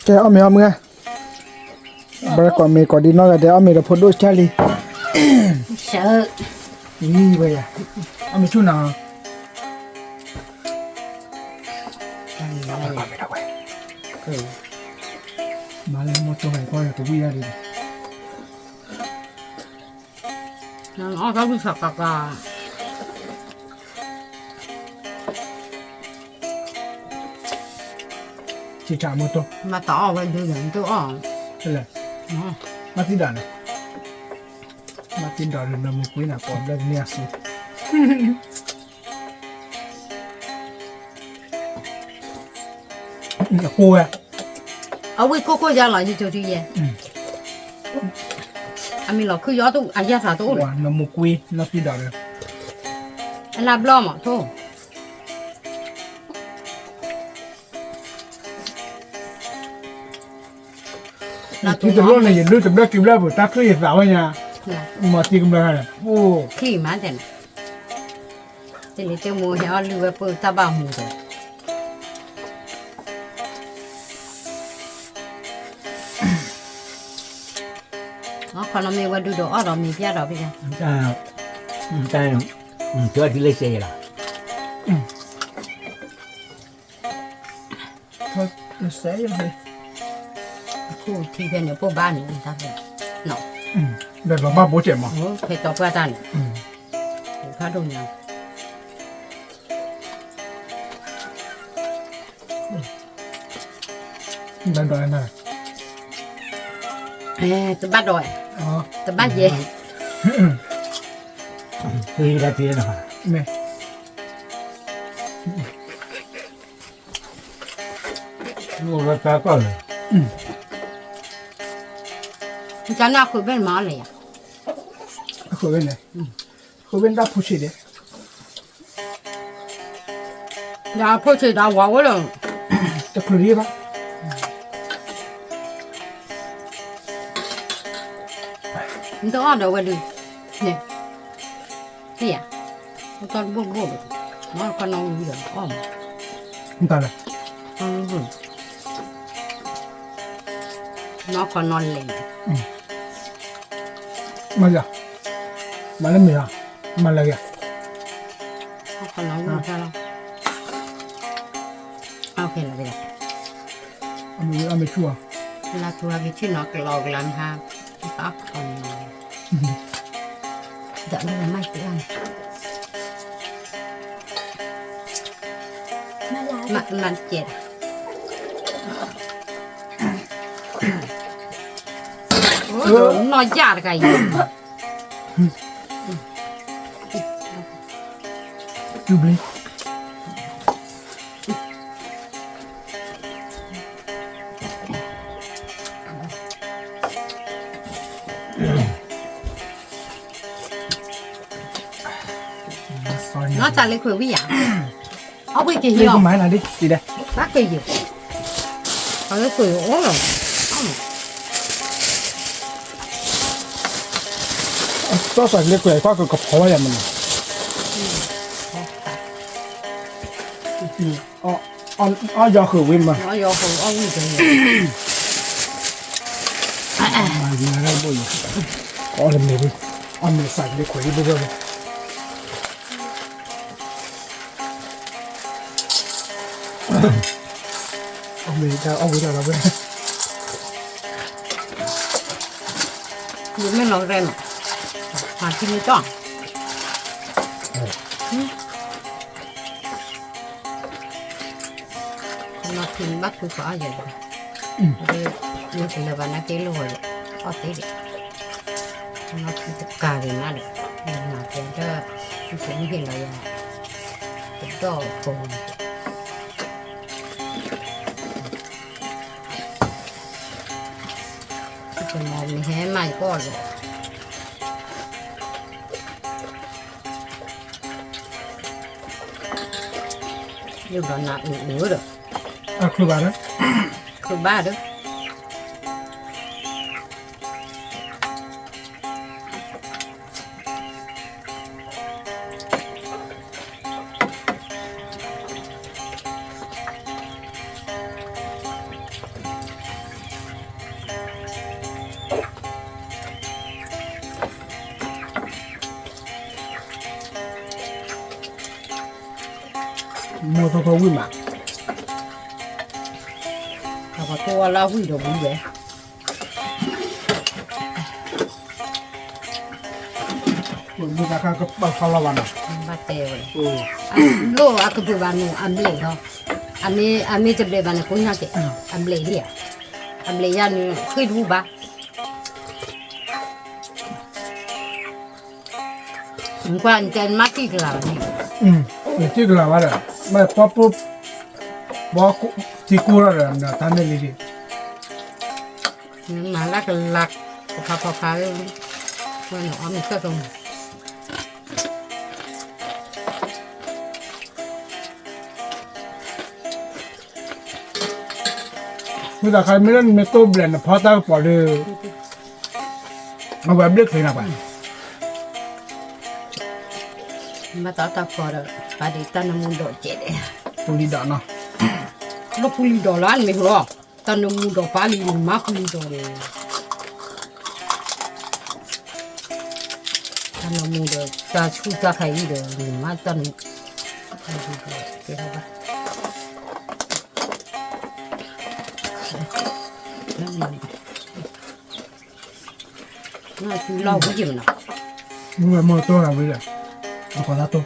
แกเอาเมียมึงไงบริกรเมย์ก่อนดีน้อยแต่เอาเมียเราพูดด้วยชาลีเชื่อนี่ไปอ่ะเอาเมียชูน่ามาเลยหมดตัวไหนก็อย่าตัววิ่งเลยน้องเขาพิจารณาชิจามุโตมาต่อไปดูอย่างตัวอ่อนใช่เลยมาที่ด่านมาที่ด่านเราไม่คุยนะก่อนเลยเนี่ยสิกูอ่ะเอาไว้ก็ยังหล่อที่ตัวที่อามีหล่อคือยอดตัวอายาสาตัวเลยเราไม่คุยมาที่ด่านเลยลาบล้อมอ่ะทุกที่ตัวร้อนเนี่ยรู้จักแบบกินแล้วปุ๊บตาคือสาวเนี่ยมาที่กำลังอะไรโอ้ขี้มาเด่นเจนี่เจ้ามัวเหี่ยวลือปุ๊บตาบ้าหูเลยอ๋อคนเราไม่ว่าดูดอ๋อเราไม่พิจารณาไปจ้ะใช่เชื่อที่เลยเสียละเขาเสียยังไงคู่ที่เป็นอยู่พวกบ้านนี่ท่านเนาะเดี๋ยวเราบ้าโบเจ็บมั้งเคยต่อเพื่อท่านข้าดูยังนั่นดอยน่ะตะบ้าดอยตะบ้าเย่คือได้ทีแล้วนะไม่ลูกรักษาก็เลยจะน่าคุยเป็นมาเลยอ่ะคุยเป็นเลยคุยเป็นได้ผู้ชิดเลยอย่าพูดถึงดาวว่าเลยจะคุยดีป่ะ你都按照我的，呢，对呀，我当不，我看到有点啊，你打了？我看到嘞。มาจ้ะมาแล้วมีอ่ะมาแล้วอ่ะ我看到有点了。OK 了，对了。เอาไม่ชัวร์那主要是去那个老个人哈，打看。เดี๋ยวมันไม่เปลี่ยนมันเจ็บน้อยยากกันอยู่ยูบลีnó trả lời khởi bây giờ ông bị gì không máy là đi gì đây bác cái gì họ nó cười ố rồi cho sạch lấy quẹt qua cái cặp khó vậy mình giờ khử win mà giờ khử ông gì mà gì đây bôi có làm gì đi ăn để sạch lấy quẹt đi bây giờ ông mình ra ông bây giờ là bên nhưng mà nó rèn mà khi nó chọn nó thì bắt tôi phải vậy rồi như thế là bạn nó kêu rồi có thế đấy nó thì tất cả thì nó được nhưng mà thì đó cũng hiện là cái đó còn mình hé mày có rồi nhưng mà nạp nữa được khử ba đó khử ba đó ตัววิ่งมา เขาก็ตัวเราวิ่งดอกวิ่งเลย bukan kakak ke pahlawan. บัดเตวเลย Oh. โลอักบุบานุอัมเลเนาะอันนี้จะเบลบานะคุณฮะเกอัมเลเดียอัมเลยานี่คุยดูบ้าผมว่าอันเจนมาที่กลางนี่ Itu lah ada. Mai papu bawa tikura ada tanda lidi. มาลักลักพาเลยว่าหนูเอามีก็ตรง Muda kalau milan meto blend, pata pada. Apa blend kena apa? มาต่อตาพอดปาดิตานมุนโดเจเด Puli dah nah. ลูกพุลีดอลานไม่หรอกตานมุนโดปาลีมาพุลีดอเลยตานมุนโดตาชูตาไข่ดีเดมาตานเจ้าบ้าน่าคือเล่าไม่จริงนะ Muda motor lah boleh. Apa satu?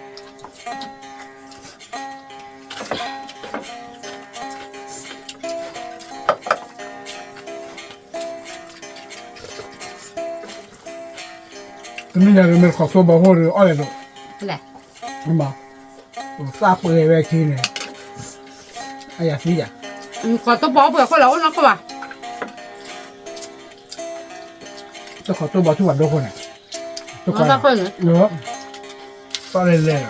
Ini dari mereka coba hore oleh tu. แหละ Nampak? Siapa yang bagi ni? Ayah sih ya. ก็ต้องบอกเผื่อเขาแล้วนะเขาว่า Tu kau tu batu ada kau ni. Tu เขาต้องคน Yo. Tak leleh.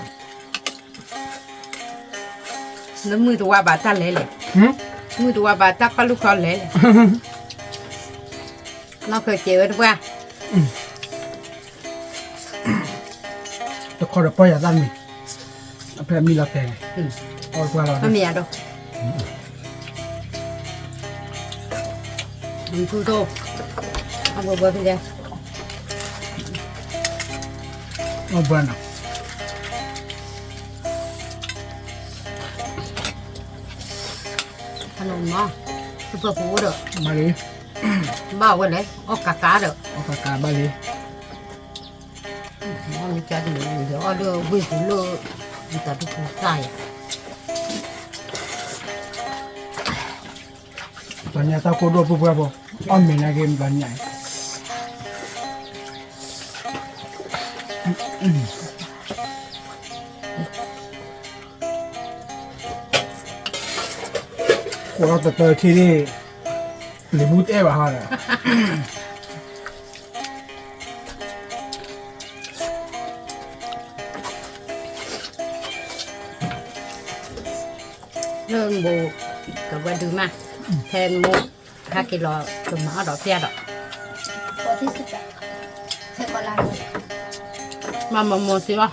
น้ำมือตัวบาดตาเละเลย มือตัวบาดตาก็ลูกคอเละเลยเราเคยเจอด้วย Tu kau dapat ya tadi. Apa yang milah teh? Orang kau ไม่ lah. มีอะไรมันคือโตเอาบัวไปเลย Oh benar. ขนมเนาะซุปเปอร์ฟู้ดเด้อ Mari. บ้าวันเลยออกกากาเด้อ Oh kakak balik. มันจะดีเดี๋ยวเอาเด้อวิ่งถึงเลยมันจะทุกข์ใจ Ternyata kau 20 berapa? Oh mina game banyak. Kalau tetap sini ribut bahar. เรื่องโบกับวันดูมาแทนโม5 กิโลถึงมาเอาดอกเสียดอก ขอที่สุดอะเธอก็ลาเลย มาโมสิวะ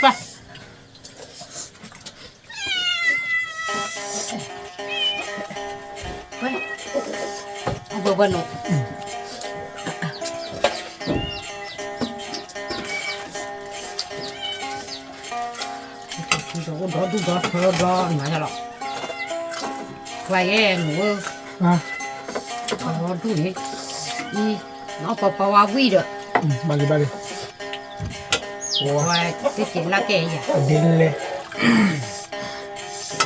ไปไปเอาไปวันหนู đó đúng đó thơ đó mà sao lọ quay cái ngủ Ah, đó đúng đi đi nó pa wa quy được balik. quay cái chuyện là kề vậy Dile.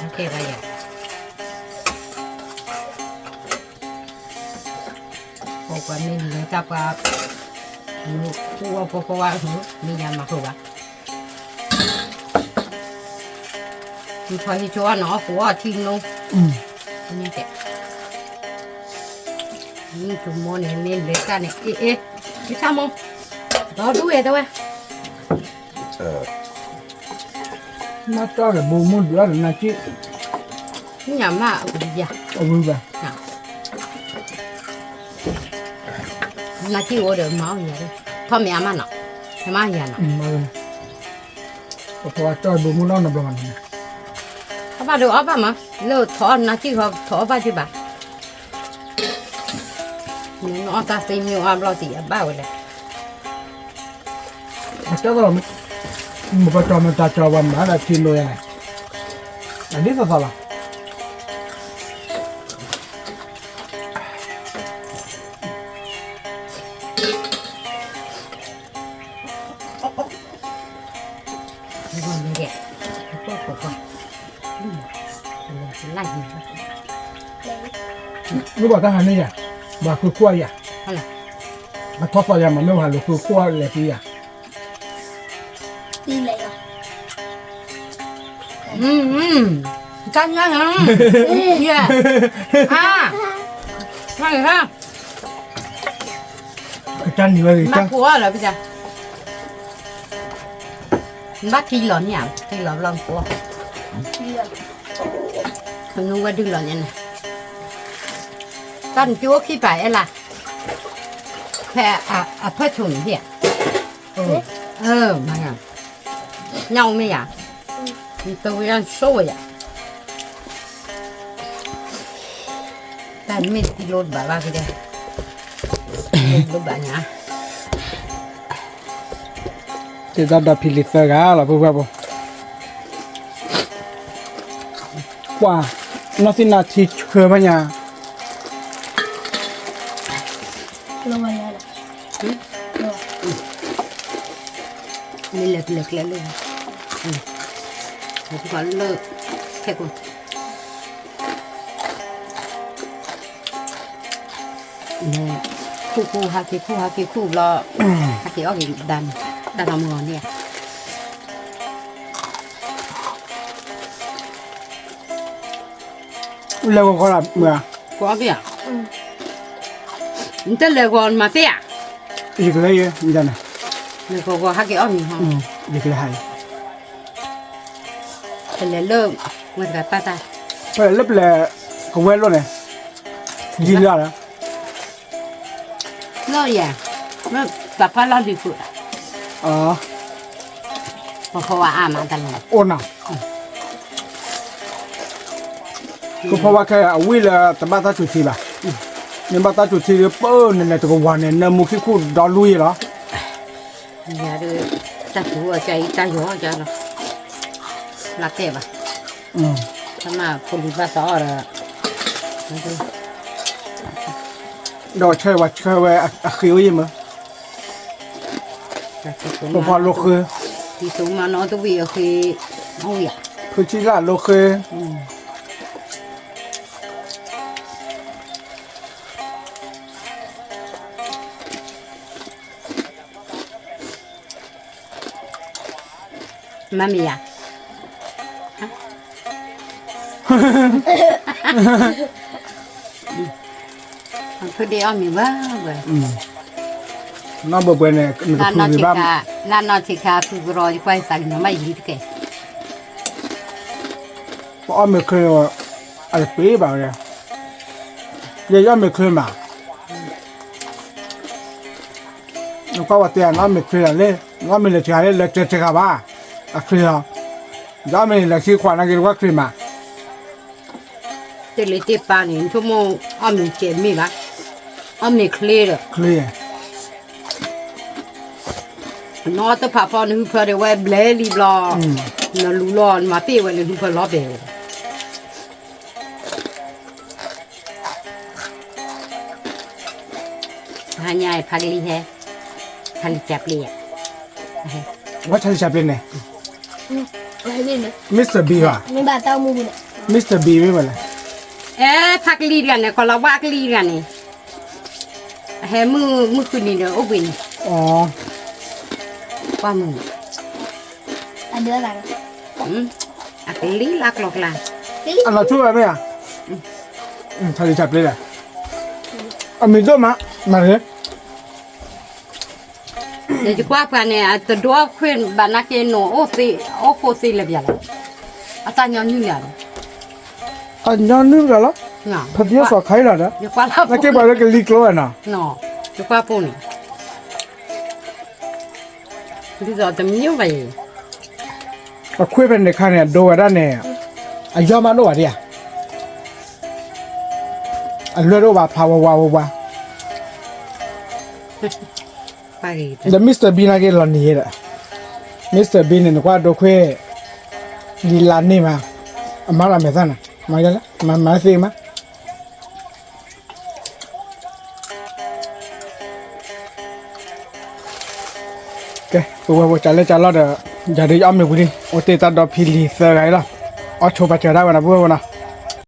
là kề vậy cô quan nên người ta pa cô wa mình nhà mà cô ba thì phải cho nó của chim luôn như thếนี่คือโมเนี่ยเน้นเลยกันเนี่ยพี่ชามงเราดูเอ๋ตัว Mata ada bumbu dua ada nasi. นี่ยำละอุดยา Oh berubah. นาที่โอเดิมมาอย่างนี้ทอมยามันเนาะทำไมอย่างนั้น Malam. Apa ada bumbu nak belum? เขาบอกดูอ้อป่ะมั้งเลิกถอนนาที่เขาถอป่ะจีบ่าเนี่ยน้องตาตีมีอ้อมเราตีบ้าเลย Macam kalau bukan cuma cacawan ada kilo yang. อันนี้สดๆล่ะ นี่ก็ไม่ได้ก็ไล่ รู้บอกทหารนี่อ่ะว่าคือขั้วอ่ะ อะไร มาทอดฟอยมันไม่ว่าหรือคือขั้วเลยพี่อ่ะ đi lại rồi กันยังไงเฮียไม่ฮะ จันอยู่เลย มา จัง ผัวเหรอพี่จ๊ะมาทีหลอนเนี่ยทีหลอนลองผัว đi rồi เขานึกว่าดึงหลอนยังไงตั้นจั่วขี้ไปอะไรแค่เพื่อถุนเหี้ยมาอย่างเงาไม่อยากมีตัวยันโซ่ยแต่ไม่ติดรถแบบว่าพี่เด้รถแบบนี้ จะได้พิลิตเตอร์กันหรอพวกเราว่าน่าสินาทีเชื่อมั้ยเนี่ย luôn rồi là luôn นี่เลิกแล้วเลยผมก็เลิกแค่กูเนี่ยคู่ฮากิคู่รอฮากิออกอีกดันเอามือเนี่ย เร็วกว่าเมื่อ กูเอาไปอ่ะ你这来过嘛对呀？ อีกเลยนี่จันนะ 那个还给奥米哈， อีกเลยให้ 这来了我这个爸爸， ไปเล็บเลยก็เว้นแล้วเนี่ยยินแล้วนะ 老爷，我爸爸老离婚了， อ๋อ 我和我阿妈的了， โอ้น่ะก็เพราะว่าแค่เอาวิ่งเลยแต่บ้านตาจุดทีป่ะเนี่ยบ้านตาจุดทีเปิ้ลเนี่ยตัววันเนี่ยน้ำมุกขี้คู่ดอลลุยเหรอ 人家这个大叔啊，加油家了，拉盖吧， อืม 他妈不离不少了，那就 ดอกเชยว่าเชยว่าอะคิวยังมั้ง 那 พอโลคือ 你走嘛，那都为要去好呀， คือที่ละโลคือ 妈咪呀，佢哋阿咪哇喂。 อืมน้องเบื่อเนี่ยมันก็คือบ้าน Nana tika fugro di qua sta no mai litke. เพราะไม่เคยว่าอะไรปีบ่าเนี่ยยังไม่เคยมาแล้วก็ว่าเตียน้องไม่เคยเลยน้องไม่เลยใช้เลยเจอกับบ้าอะเคยน้องไม่เลยคิดความนั่งกินว่าเคยมา Te le te pa ni to mo ami che mi la. Ami clear. เคลีย No to pa pa ni pa de we ble li bla. Na lu lo ma te we le hu pa lo be. Ha nyai pa li he. Pa li chap li. ว่าฉันจะเป็นไง lại đi nữa มิสเตอร์บีว่ะ nhưng bà tao mua này มิสเตอร์บีไม่เหมือนเลย พักลีกันเนี่ยคนละวากลีกันนี่เฮ้มือคืนนี้เด้อโอ้บิน อ๋อ ว่ามือ anh đưa rằng อะกลีลักหลอกลา อันเราช่วยไหมอ่ะฉันจะจับเลยแหละอ่ะมีด้วยมะมาเลย เดี๋ยวจะกว่ากันเนี่ยตัวดัวควีนบานักเกโนโอโคซีเลยbien làอาจารย์ย้อนอยู่เนี่ย อันย้อนนึกแล้ว เนาะ พัทยาสอใครล่ะนะ จะกว่าละ นักเก็บอะไรกันลีกล้วยนะ เนาะจะกว่าปุ่นดิจะจะมีอยู่ไป ก็คุยเป็นเด็กข้าเนี่ยโดนด้านเนี่ยอายอมาโนวะเนี่ยอันเรื่องว่าพาวาวาวา ไป แล้วมิสเตอร์บีนักเก็ตหล่อนี้แหละมิสเตอร์บีเนี่ยนึกว่าโดคุยดีลานนี่มา mà làm mẹ ra nè mà ra mà gì mà ok tôi trả lời trả lời được giờ đi ăn mình đi ô tê ta đọc phi lì sơ cái đó ở chỗ bà chờ đã vào nào vừa vào nào